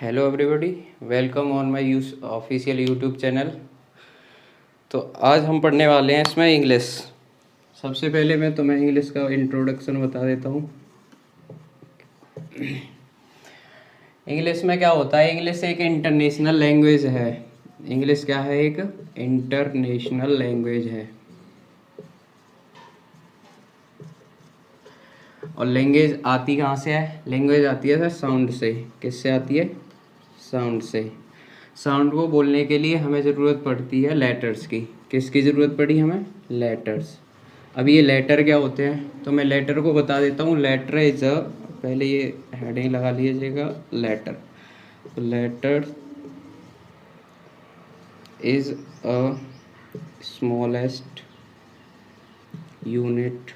Hello everybody, welcome on my official YouTube channel. तो आज हम पढ़ने वाले हैं इसमें इंग्लिश। सबसे पहले मैं तुम्हें इंग्लिश का इंट्रोडक्शन बता देता हूँ। इंग्लिश में क्या होता है? इंग्लिश एक इंटरनेशनल लैंग्वेज है। इंग्लिश क्या है? एक इंटरनेशनल लैंग्वेज है। और लैंग्वेज आती कहाँ से है? लैंग्वेज आती है सर साउंड से। किससे आती है? साउंड से। साउंड को बोलने के लिए हमें ज़रूरत पड़ती है लेटर्स की। किसकी ज़रूरत पड़ी हमें? लेटर्स। अब ये लेटर क्या होते हैं तो मैं लेटर को बता देता हूँ। लेटर इज अ, पहले ये हेडिंग लगा लीजिएगा, letter. Letter is a smallest unit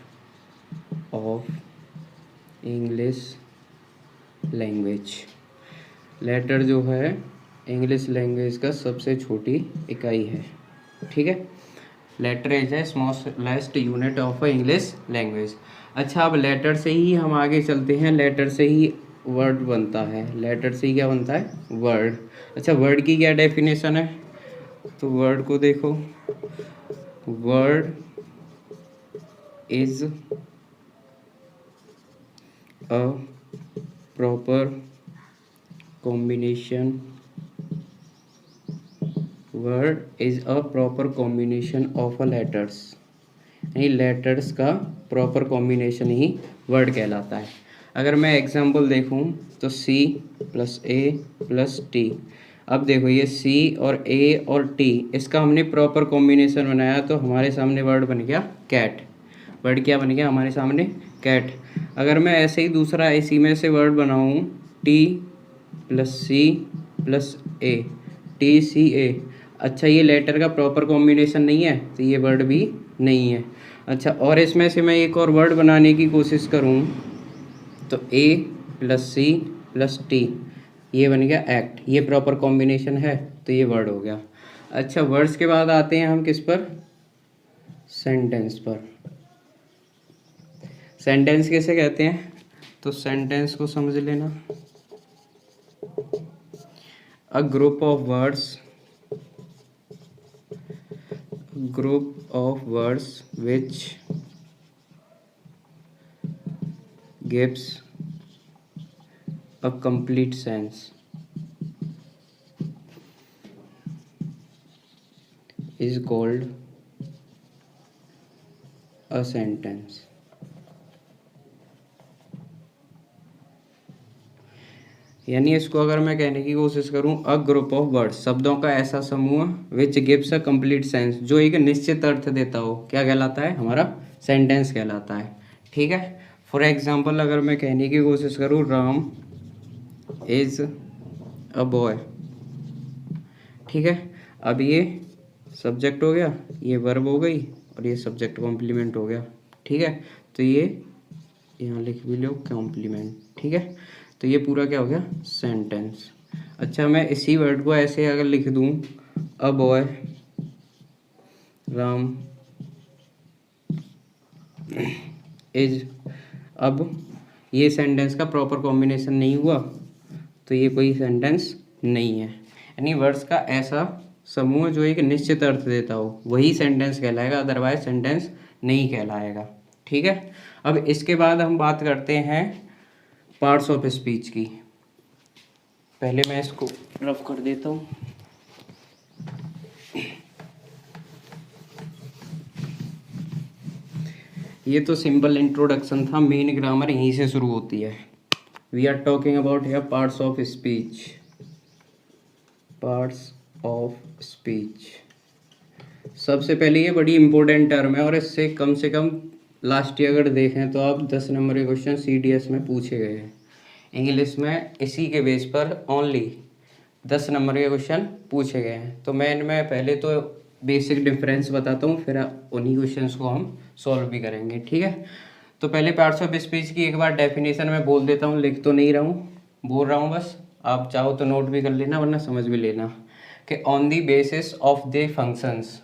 of English language. Letter जो है इंग्लिश लैंग्वेज का सबसे छोटी इकाई है। ठीक है, लेटर इज है smallest unit of English language. अच्छा, अब लेटर से ही हम आगे चलते हैं। लेटर से ही वर्ड बनता है। लेटर से ही क्या बनता है? वर्ड। अच्छा, वर्ड की क्या डेफिनेशन है? तो वर्ड को देखो। Word is a proper combination. Word is a proper combination of a letters. यानी लेटर्स का प्रॉपर कॉम्बिनेशन ही वर्ड कहलाता है। अगर मैं एग्जांपल देखूं तो C plus A plus T। अब देखो, ये C और A और T, इसका हमने प्रॉपर कॉम्बिनेशन बनाया तो हमारे सामने वर्ड बन गया कैट। वर्ड क्या बन गया हमारे सामने? कैट। अगर मैं ऐसे ही दूसरा इसी में से वर्ड बनाऊं T plus C plus A, TCA। अच्छा, ये लेटर का प्रॉपर कॉम्बिनेशन नहीं है तो ये वर्ड भी नहीं है। अच्छा, और इसमें से मैं एक और वर्ड बनाने की कोशिश करूं तो A plus C plus T, ये बन गया एक्ट। ये प्रॉपर कॉम्बिनेशन है तो ये वर्ड हो गया। अच्छा, वर्ड्स के बाद आते हैं हम किस पर? सेंटेंस पर। सेंटेंस कैसे कहते हैं? तो सेंटेंस को समझ लेना। A group of words, group of words which gives a complete sense is called a sentence। यानी इसको अगर मैं कहने की कोशिश करूं, अ ग्रुप ऑफ वर्ड्स, शब्दों का ऐसा समूह, which gives a complete sense, जो एक निश्चित अर्थ देता हो, क्या कहलाता है? हमारा सेंटेंस कहलाता है। ठीक है। फॉर एग्जांपल अगर मैं कहने की कोशिश करूं, राम इज अ बॉय। ठीक है, अब ये सब्जेक्ट हो गया, ये वर्ब हो गई और ये सब्जेक्ट कॉम्प्लीमेंट हो गया। ठीक है, तो ये यहाँ लिख भी लो कॉम्प्लीमेंट। ठीक है, तो ये पूरा क्या हो गया? सेंटेंस। अच्छा, मैं इसी वर्ड को ऐसे अगर लिख दूँ, अ बॉय राम इज, अब ये सेंटेंस का प्रॉपर कॉम्बिनेशन नहीं हुआ तो ये कोई सेंटेंस नहीं है। यानी वर्ड्स का ऐसा समूह जो एक निश्चित अर्थ देता हो वही सेंटेंस कहलाएगा, अदरवाइज सेंटेंस नहीं कहलाएगा। ठीक है, अब इसके बाद हम बात करते हैं पार्ट्स ऑफ स्पीच की। पहले मैं इसको रफ कर देता हूँ। ये तो सिंपल इंट्रोडक्शन था, मेन ग्रामर यहीं से शुरू होती है। We are talking about here parts of speech. Parts of speech, सबसे पहले ये बड़ी इंपॉर्टेंट टर्म है और इससे कम लास्ट ईयर अगर देखें तो आप 10 नंबर के क्वेश्चन CDS में पूछे गए हैं इंग्लिश में। इसी के बेस पर ओनली 10 नंबर के क्वेश्चन पूछे गए हैं। तो मैं इनमें पहले तो बेसिक डिफरेंस बताता हूँ, फिर उन्हीं क्वेश्चंस को हम सॉल्व भी करेंगे। ठीक है, तो पहले पार्ट्स ऑफ स्पीच की एक बार डेफिनेशन मैं बोल देता हूँ, लिख तो नहीं रहा हूँ, बोल रहा हूँ बस। आप चाहो तो नोट भी कर लेना वरना समझ भी लेना कि on the basis of the functions,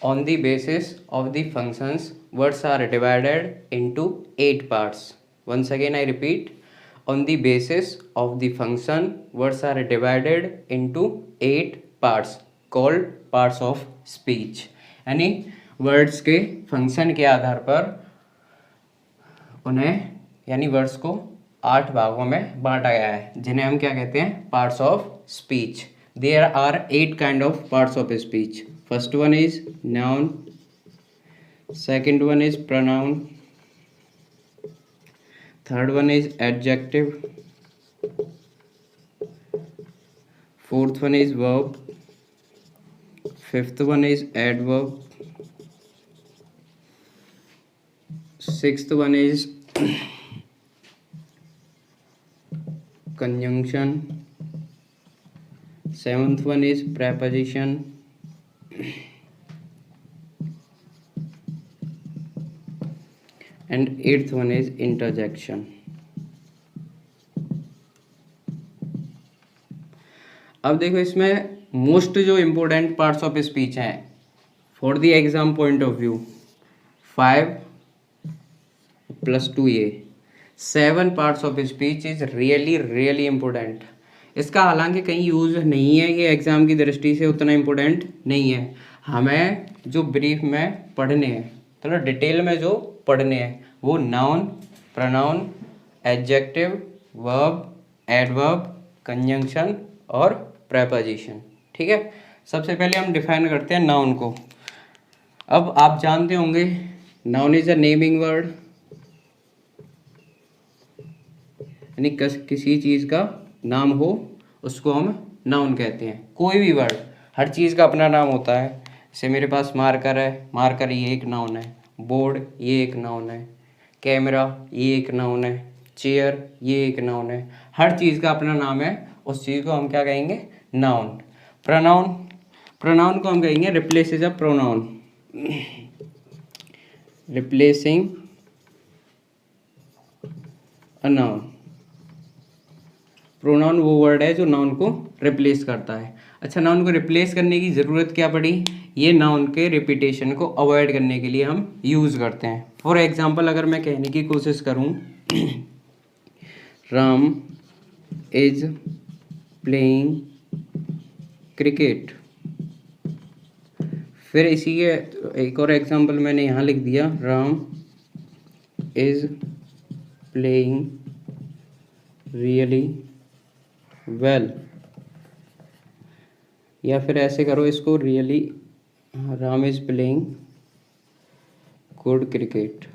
on the basis of the functions, words are divided into 8 parts. Once again I repeat, on the basis of the function words are divided into 8 parts called parts of speech। यानी words के function के आधार पर उन्हें यानी words को 8 भागों में बांटा गया है जिन्हें हम क्या कहते हैं, parts of speech. There are 8 kind of parts of speech. First one is noun, second one is pronoun, third one is adjective, fourth one is verb, fifth one is adverb, sixth one is conjunction, seventh one is preposition, and eighth one is interjection। अब देखो इसमें most जो important parts of speech हैं for the exam point of view 5 + 2 ये 7 parts of speech is really important. इसका हालांकि कहीं use नहीं है, ये एग्ज़ाम की दृष्टि से उतना इम्पोर्टेंट नहीं है। हमें जो ब्रीफ में पढ़ने हैं, थोड़ा डिटेल में जो पढ़ने हैं वो noun, pronoun, adjective, verb, adverb, conjunction और प्रेपोजिशन। ठीक है, सबसे पहले हम डिफाइन करते हैं नाउन को। अब आप जानते होंगे noun is a naming word, यानी किसी चीज़ का नाम हो उसको हम नाउन कहते हैं। कोई भी वर्ड, हर चीज़ का अपना नाम होता है। जैसे मेरे पास मार्कर है, मार्कर ये एक नाउन है, बोर्ड ये एक नाउन है, कैमरा ये एक नाउन है, चेयर ये एक नाउन है। हर चीज़ का अपना नाम है, उस चीज़ को हम क्या कहेंगे, नाउन। प्रोनाउन, प्रोनाउन को हम कहेंगे replaces a pronoun, replacing a noun. Pronoun वो वर्ड है जो नाउन को रिप्लेस करता है। अच्छा, नाउन को रिप्लेस करने की ज़रूरत क्या पड़ी, ये नाउन के रिपीटेशन को अवॉइड करने के लिए हम यूज़ करते हैं। फॉर एग्जांपल अगर मैं कहने की कोशिश करूं राम इज प्लेइंग क्रिकेट, फिर इसी के एक और एग्जांपल मैंने यहाँ लिख दिया Ram is playing really well, या फिर ऐसे करो इसको really Ram is playing good cricket.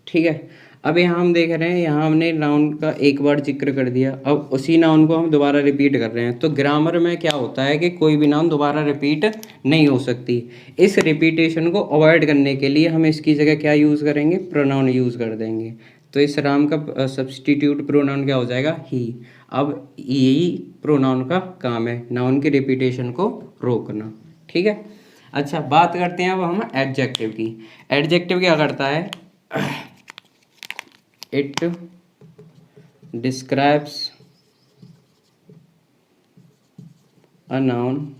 ठीक है, अब यहाँ हम देख रहे हैं, यहाँ हमने नाउन का एक बार जिक्र कर दिया, अब उसी नाउन को हम दोबारा रिपीट कर रहे हैं। तो ग्रामर में क्या होता है कि कोई भी नाउन दोबारा रिपीट नहीं हो सकती। इस रिपीटेशन को अवॉइड करने के लिए हम इसकी जगह क्या यूज़ करेंगे, प्रोनाउन यूज़ कर देंगे। तो इस राम का सब्स्टिट्यूट प्रोनाउन क्या हो जाएगा, ही। अब यही प्रोनाउन का काम है, नाउन की रिपीटेशन को रोकना। ठीक है, अच्छा बात करते हैं अब हम एडजेक्टिव की। एडजेक्टिव क्या करता है, इट डिस्क्राइब्स अ नाउन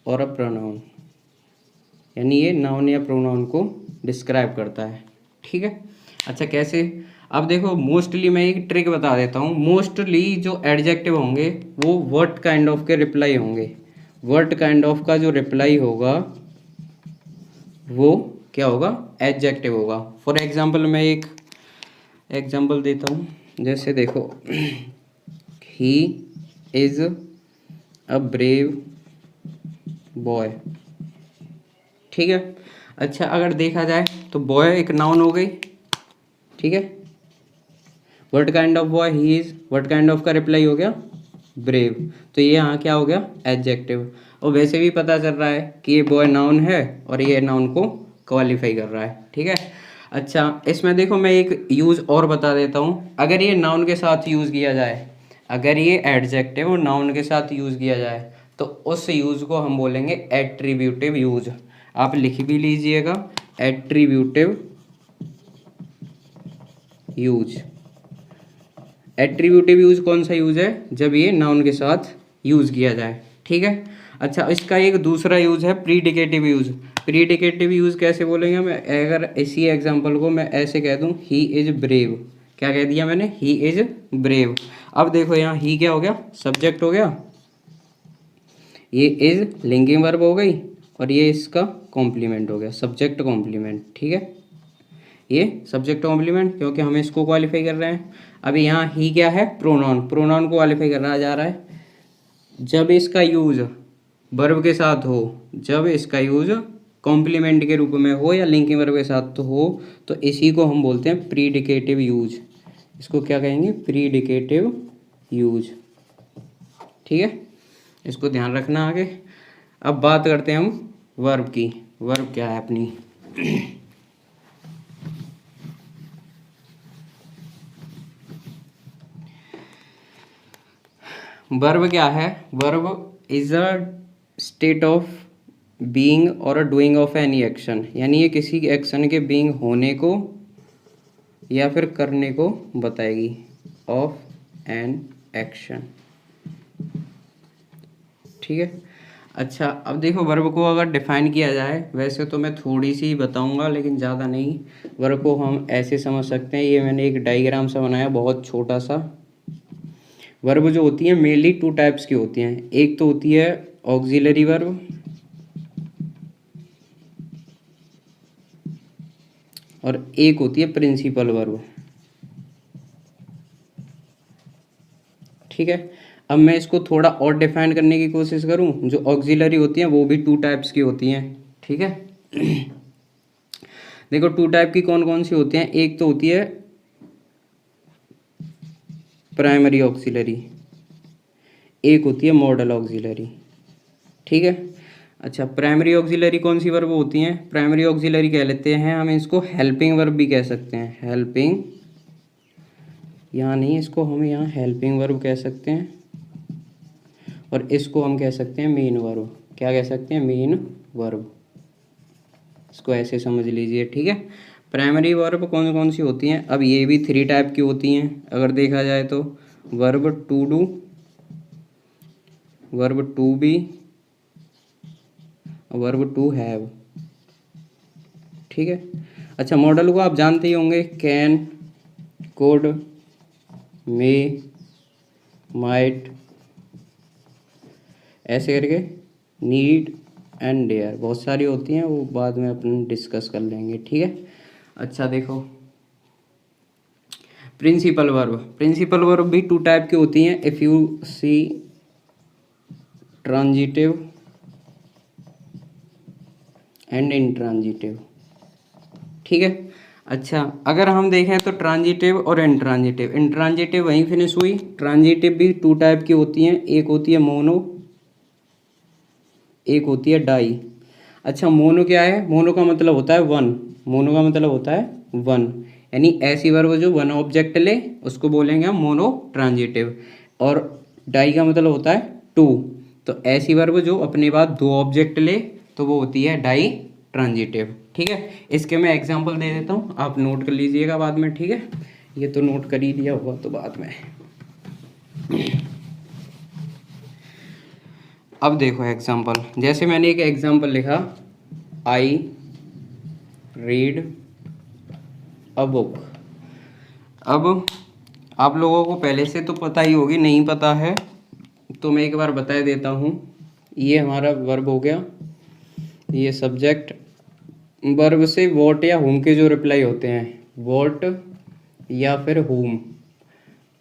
और अ प्रोनाउन, यानी ये नाउन या प्रोनाउन को डिस्क्राइब करता है। ठीक है, अच्छा कैसे, अब देखो मोस्टली मैं एक ट्रिक बता देता हूँ। मोस्टली जो एडजेक्टिव होंगे वो व्हाट काइंड ऑफ के रिप्लाई होंगे। व्हाट काइंड ऑफ का जो रिप्लाई होगा वो क्या होगा, एडजेक्टिव होगा। फॉर एग्जांपल मैं एक एग्जांपल देता हूँ, जैसे देखो he is a brave boy. ठीक है, अच्छा अगर देखा जाए तो बॉय एक नाउन हो गई। ठीक है, what kind of boy he is, what kind of का रिप्लाई हो गया ब्रेव, तो ये यहाँ क्या हो गया, एडजेक्टिव। और वैसे भी पता चल रहा है कि ये बॉय नाउन है और ये नाउन को क्वालिफाई कर रहा है। ठीक है, अच्छा इसमें देखो मैं एक यूज़ और बता देता हूँ। अगर ये नाउन के साथ यूज़ किया जाए, अगर ये एडजेक्टिव और नाउन के साथ यूज़ किया जाए तो उस यूज़ को हम बोलेंगे एट्रीब्यूटिव यूज। आप लिख भी लीजिएगा, एट्रीब्यूटिव यूज। एट्रीब्यूटिव यूज कौन सा यूज है, जब ये नाउन के साथ यूज़ किया जाए। ठीक है, अच्छा इसका एक दूसरा यूज़ है प्रीडिकेटिव यूज़। प्रीडिकेटिव यूज़ कैसे बोलेंगे हम, अगर इसी एग्जांपल को मैं ऐसे कह दूं ही इज़ ब्रेव, क्या कह दिया मैंने, ही इज ब्रेव। अब देखो यहाँ ही क्या हो गया, सब्जेक्ट हो गया, ये इज लिंकिंग वर्ब हो गई, और ये इसका कॉम्प्लीमेंट हो गया, सब्जेक्ट कॉम्प्लीमेंट। ठीक है, ये सब्जेक्ट कॉम्प्लीमेंट, क्योंकि हम इसको क्वालिफाई कर रहे हैं। अभी यहाँ ही क्या है, प्रोनाउन, प्रोनाउन को क्वालिफाई करना जा रहा है। जब इसका यूज वर्ब के साथ हो, जब इसका यूज कॉम्प्लीमेंट के रूप में हो या लिंकिंग वर्ब के साथ तो हो, तो इसी को हम बोलते हैं प्रीडिकेटिव यूज। इसको क्या कहेंगे, प्रीडिकेटिव यूज। ठीक है, इसको ध्यान रखना आगे। अब बात करते हैं हम वर्ब की। वर्ब क्या है अपनी, वर्ब क्या है, verb is a state of being और अ डूइंग ऑफ एनी एक्शन, यानी ये किसी एक्शन के बीइंग होने को या फिर करने को बताएगी, ऑफ एन एक्शन। ठीक है, अच्छा अब देखो वर्ब को अगर डिफाइन किया जाए, वैसे तो मैं थोड़ी सी बताऊंगा लेकिन ज़्यादा नहीं। वर्ब को हम ऐसे समझ सकते हैं, ये मैंने एक डायग्राम सा बनाया बहुत छोटा सा। वर्ब जो होती है मेनली टू टाइप्स की होती हैं, एक तो होती है ऑक्सिलरी वर्ब, और एक होती है प्रिंसिपल वर्ब। ठीक है, अब मैं इसको थोड़ा और डिफाइन करने की कोशिश करूं। जो ऑक्सिलरी होती हैं वो भी टू टाइप्स की होती हैं। ठीक है, देखो टू टाइप की कौन कौन सी होती हैं, एक तो होती है प्राइमरी ऑक्सिलरी, एक होती है मॉडल ऑक्सिलरी। ठीक है, अच्छा प्राइमरी ऑक्सिलरी कौन सी वर्ब होती हैं, प्राइमरी ऑक्सिलरी कह लेते हैं हम इसको हेल्पिंग वर्ब भी कह सकते हैं, हेल्पिंग, यहाँ नहीं, इसको हम यहाँ हेल्पिंग वर्ब कह सकते हैं, और इसको हम कह सकते हैं मेन वर्ब। क्या कह सकते हैं, मेन वर्ब, इसको ऐसे समझ लीजिए। ठीक है, प्राइमरी वर्ब कौन कौन सी होती हैं, अब ये भी थ्री टाइप की होती हैं अगर देखा जाए तो, verb to do, verb to be, verb to have. ठीक है, अच्छा मॉडल को आप जानते ही होंगे, कैन, कुड, मे, माइट, ऐसे करके, नीड एंड डेयर, बहुत सारी होती हैं, वो बाद में अपन डिस्कस कर लेंगे। ठीक है, अच्छा देखो प्रिंसिपल वर्ब, प्रिंसिपल वर्ब भी टू टाइप की होती हैं, if you see transitive and intransitive. ठीक है, अच्छा अगर हम देखें तो ट्रांजिटिव और इंट्रांजिटिव, इंट्रांजिटिव वहीं फिनिश हुई। ट्रांजिटिव भी टू टाइप की होती हैं, एक होती है मोनो, एक होती है डाई। अच्छा मोनो क्या है, मोनो का मतलब होता है वन, मोनो का मतलब होता है वन, यानी ऐसी वर्ब जो वन ऑब्जेक्ट ले उसको बोलेंगे हम मोनो ट्रांजिटिव। और डाई का मतलब होता है टू, तो ऐसी वर्ब जो अपने बाद दो ऑब्जेक्ट ले तो वो होती है डाई ट्रांजिटिव। ठीक है, इसके मैं एग्जांपल दे देता हूँ, आप नोट कर लीजिएगा बाद में। ठीक है, ये तो नोट कर ही लिया होगा तो बाद में। अब देखो एग्जांपल, जैसे मैंने एक एग्जांपल लिखा, आई रीड अ बुक। अब आप लोगों को पहले से तो पता ही होगी, नहीं पता है तो मैं एक बार बता देता हूँ। ये हमारा वर्ब हो गया, ये सब्जेक्ट, वर्ब से वॉट या हुम के जो रिप्लाई होते हैं, वॉट या फिर हुम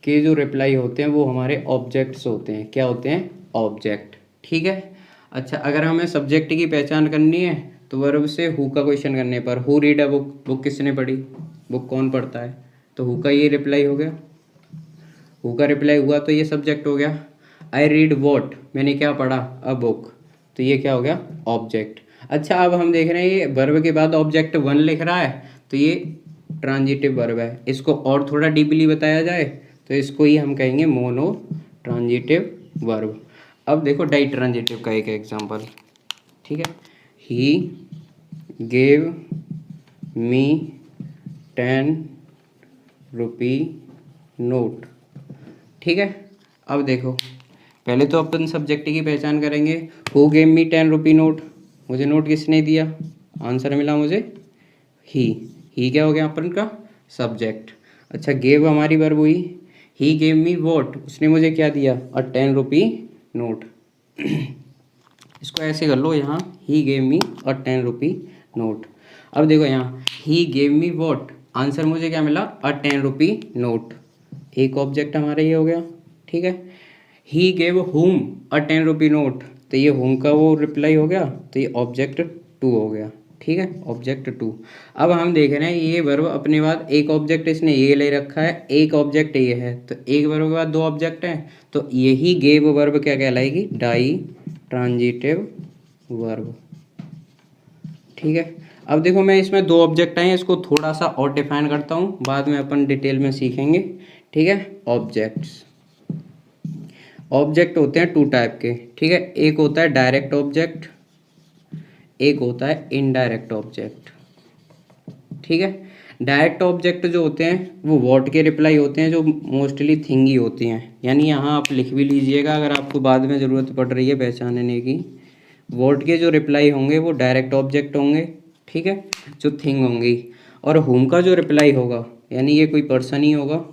के जो रिप्लाई होते हैं वो हमारे ऑब्जेक्ट्स होते हैं। क्या होते हैं, ऑब्जेक्ट। ठीक है, अच्छा अगर हमें सब्जेक्ट की पहचान करनी है तो वर्ब से हु का क्वेश्चन करने पर, who read a book, book किसने पढ़ी, बुक कौन पढ़ता है, तो हु का ये रिप्लाई हो गया, हु का रिप्लाई हुआ तो ये सब्जेक्ट हो गया। आई रीड वॉट, मैंने क्या पढ़ा, अ बुक, तो ये क्या हो गया, ऑब्जेक्ट। अच्छा अब हम देख रहे हैं ये वर्ब के बाद ऑब्जेक्ट वन लिख रहा है तो ये ट्रांजिटिव वर्ब है। इसको और थोड़ा डीपली बताया जाए तो इसको ही हम कहेंगे मोनो ट्रांजिटिव वर्ब। अब देखो डाई ट्रांजिटिव का एक एग्जांपल। ठीक है, he gave me 10 rupee note. ठीक है, अब देखो पहले तो अपन सब्जेक्ट की पहचान करेंगे, who gave me 10 rupee note, मुझे नोट किसने दिया, आंसर मिला मुझे ही क्या हो गया अपन का सब्जेक्ट। अच्छा गेव हमारी वर्ब हुई, ही गेव मी वॉट, उसने मुझे क्या दिया, अ 10 रुपी नोट। इसको ऐसे कर लो यहाँ, he gave me a 10 rupee note. अब देखो यहाँ he gave me what, answer मुझे क्या मिला, अ 10 रुपी नोट। एक ऑब्जेक्ट हमारा ये हो गया, ठीक है। ही गेव हुम अ 10 रुपी नोट, तो ये हुम का वो रिप्लाई हो गया, तो ये ऑब्जेक्ट 2 हो गया, ठीक है, ऑब्जेक्ट 2। अब हम देख रहे हैं ये वर्ब अपने बाद एक ऑब्जेक्ट इसने ये ले रखा है, एक ऑब्जेक्ट ये है, तो एक वर्ब के बाद दो ऑब्जेक्ट हैं, तो यही गेव वर्ब क्या कहलाएगी, डाई ट्रांजिटिव वर्ब, ठीक है। अब देखो मैं इसमें दो ऑब्जेक्ट आए हैं, इसको थोड़ा सा और डिफाइन करता हूँ, बाद में अपन डिटेल में सीखेंगे, ठीक है। ऑब्जेक्ट्स, ऑब्जेक्ट होते हैं टू टाइप के, ठीक है। एक होता है डायरेक्ट ऑब्जेक्ट, एक होता है इनडायरेक्ट ऑब्जेक्ट, ठीक है। डायरेक्ट ऑब्जेक्ट जो होते हैं वो व्हाट के रिप्लाई होते हैं, जो मोस्टली थिंग ही होती हैं, यानी यहाँ आप लिख भी लीजिएगा अगर आपको बाद में ज़रूरत पड़ रही है पहचानने की। व्हाट के जो रिप्लाई होंगे वो डायरेक्ट ऑब्जेक्ट होंगे, ठीक है, जो थिंग होंगी। और हुम का जो रिप्लाई होगा, यानी ये कोई पर्सन ही होगा,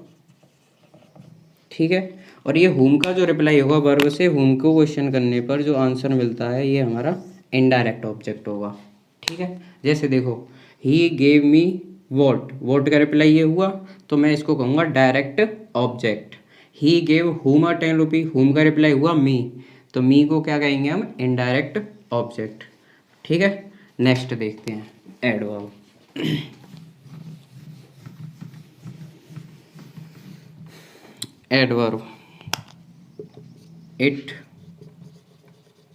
ठीक है। और ये हुम का जो रिप्लाई होगा वर्ब से हुम को क्वेश्चन करने पर जो आंसर मिलता है ये हमारा इनडायरेक्ट ऑब्जेक्ट होगा, ठीक है। जैसे देखो he gave me what, what का रिप्लाई ये हुआ, तो मैं इसको कहूँगा डायरेक्ट ऑब्जेक्ट। ही गेव हुम अ 10 रुपी, हुम का रिप्लाई हुआ मी, तो मी को क्या कहेंगे हम, इनडायरेक्ट ऑब्जेक्ट, ठीक है। नेक्स्ट देखते हैं adverb. Adverb, it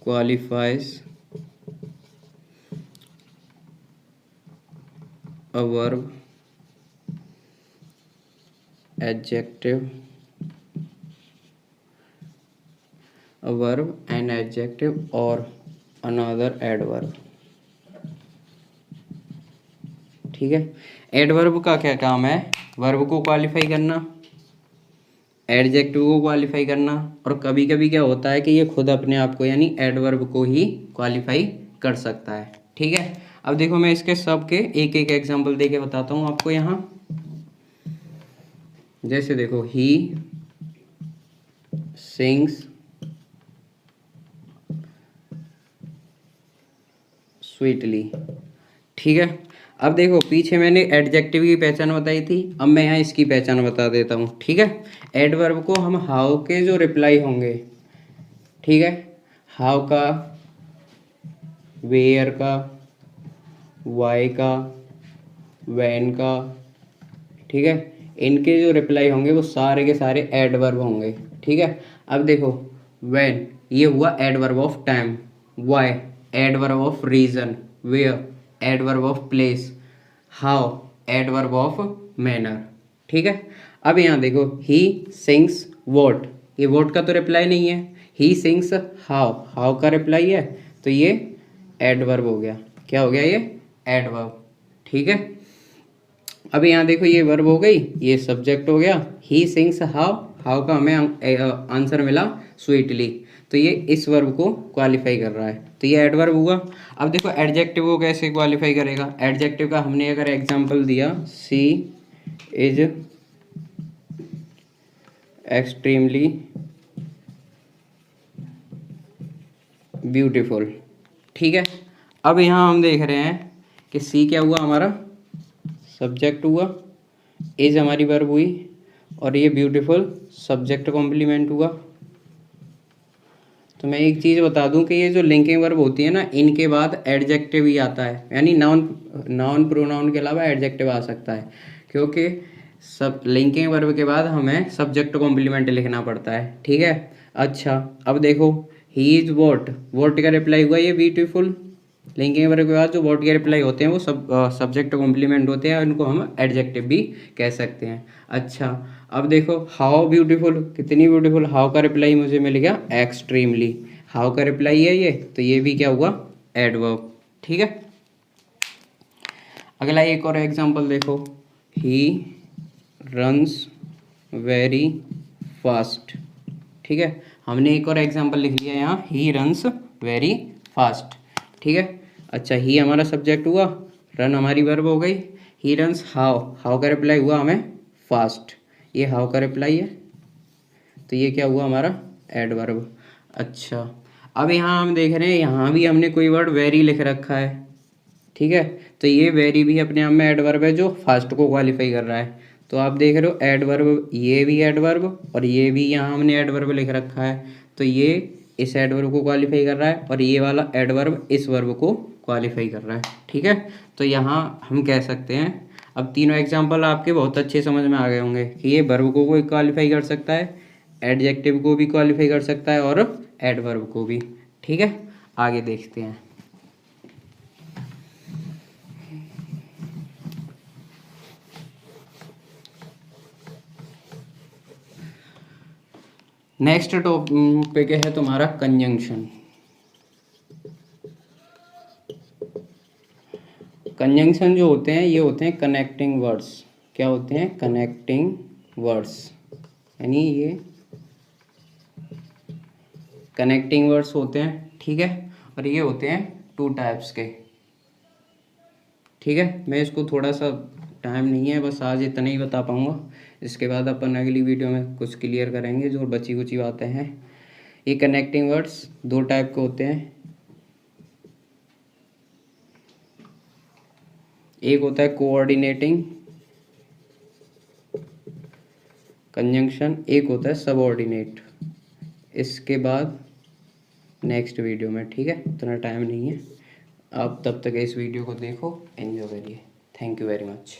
qualifies a verb, adjective, a verb, an adjective or another adverb, ठीक है। एडवर्ब का क्या काम है, वर्ब को क्वालिफाई करना, एडजेक्टिव को क्वालिफाई करना, और कभी कभी क्या होता है कि ये खुद अपने आप को यानी एडवर्ब को ही क्वालिफाई कर सकता है, ठीक है। अब देखो मैं इसके सब के एक एक एग्जांपल दे के बताता हूँ आपको यहाँ। जैसे देखो ही सिंग्स स्वीटली, ठीक है। अब देखो पीछे मैंने एडजेक्टिव की पहचान बताई थी, अब मैं यहाँ इसकी पहचान बता देता हूँ, ठीक है। एडवर्ब को हम हाउ के जो रिप्लाई होंगे, ठीक है, हाउ का, वेयर का, वाई का, वैन का, ठीक है, इनके जो रिप्लाई होंगे वो सारे के सारे एडवर्ब होंगे, ठीक है। अब देखो वैन ये हुआ adverb of time, why adverb of reason, where adverb of place, how adverb of manner, ठीक है। अब यहाँ देखो ही सिंग्स वॉट, ये वॉट का तो रिप्लाई नहीं है, ही सिंग्स हाउ, हाउ का रिप्लाई है, तो ये एडवर्ब हो गया, क्या हो गया ये, एडवर्ब, ठीक है। अब यहाँ देखो ये वर्ब हो गई, ये सब्जेक्ट हो गया, ही सिंग्स हाउ, हाउ का हमें आंसर मिला स्वीटली, तो ये इस वर्ब को क्वालिफाई कर रहा है, तो ये एडवर्ब हुआ। अब देखो एडजेक्टिव को कैसे क्वालिफाई करेगा, एडजेक्टिव का हमने अगर एग्जांपल दिया, सी इज एक्सट्रीमली ब्यूटीफुल, ठीक है। अब यहाँ हम देख रहे हैं कि सी क्या हुआ, हमारा सब्जेक्ट हुआ, इज हमारी वर्ब हुई, और ये ब्यूटीफुल सब्जेक्ट कॉम्प्लीमेंट हुआ। तो मैं एक चीज़ बता दूं कि ये जो लिंकिंग वर्ब होती है ना, इनके बाद एडजेक्टिव ही आता है, यानी नाउन प्रोनाउन के अलावा एडजेक्टिव आ सकता है, क्योंकि सब लिंकिंग वर्ब के बाद हमें सब्जेक्ट कॉम्प्लीमेंट लिखना पड़ता है, ठीक है। अच्छा अब देखो ही इज वॉट, वॉट का रिप्लाई हुआ ये ब्यूटीफुल, लिंकिंग वर्ब के बाद जो वॉट के रिप्लाई होते हैं वो सब्जेक्ट कॉम्प्लीमेंट होते हैं, उनको हम एडजेक्टिव भी कह सकते हैं। अच्छा अब देखो हाउ ब्यूटीफुल, कितनी ब्यूटीफुल, हाउ का रिप्लाई मुझे मिल गया एक्सट्रीमली, हाउ का रिप्लाई है ये, तो ये भी क्या हुआ, एडवर्ब, ठीक है। अगला एक और एग्जांपल देखो, ही रन्स वेरी फास्ट, ठीक है, हमने एक और एग्जांपल लिख लिया यहाँ, ही रन्स वेरी फास्ट, ठीक है। अच्छा ही हमारा सब्जेक्ट हुआ, रन हमारी वर्ब हो गई, ही रन्स हाउ, हाउ का रिप्लाई हुआ हमें फास्ट, ये हाउ का रिप्लाई है, तो ये क्या हुआ हमारा एडवर्ब। अच्छा, अब यहाँ हम देख रहे हैं, यहाँ भी हमने कोई वर्ड वेरी लिख रखा है, ठीक है, तो ये वेरी भी अपने आप में एडवर्ब है जो फास्ट को क्वालिफाई कर रहा है। तो आप देख रहे हो एडवर्ब, ये भी एडवर्ब और ये भी यहाँ हमने एडवर्ब लिख रखा है, तो ये इस एडवर्ब को क्वालिफाई कर रहा है और ये वाला एडवर्ब इस वर्ब को क्वालिफाई कर रहा है, ठीक है। तो यहाँ हम कह सकते हैं, अब तीनों एग्जाम्पल आपके बहुत अच्छे समझ में आ गए होंगे कि ये वर्ब को कोई क्वालिफाई कर सकता है, एडजेक्टिव को भी क्वालिफाई कर सकता है और एडवर्ब को भी, ठीक है। आगे देखते हैं। नेक्स्ट टॉपिक है तुम्हारा कंजंक्शन। कंजंक्शन जो होते हैं ये होते हैं कनेक्टिंग वर्ड्स। क्या होते हैं? कनेक्टिंग वर्ड्स, यानी ये कनेक्टिंग वर्ड्स होते हैं, ठीक है। और ये होते हैं 2 टाइप्स के, ठीक है। मैं इसको थोड़ा सा, टाइम नहीं है, बस आज इतना ही बता पाऊँगा, इसके बाद अपन अगली वीडियो में कुछ क्लियर करेंगे जो बची कुची बातें हैं। ये कनेक्टिंग वर्ड्स 2 टाइप के होते हैं, एक होता है कोऑर्डिनेटिंग कंजंक्शन, एक होता है सबऑर्डिनेट। इसके बाद नेक्स्ट वीडियो में, ठीक है, इतना टाइम नहीं है। आप तब तक इस वीडियो को देखो, एंजॉय करिए। Thank you very much.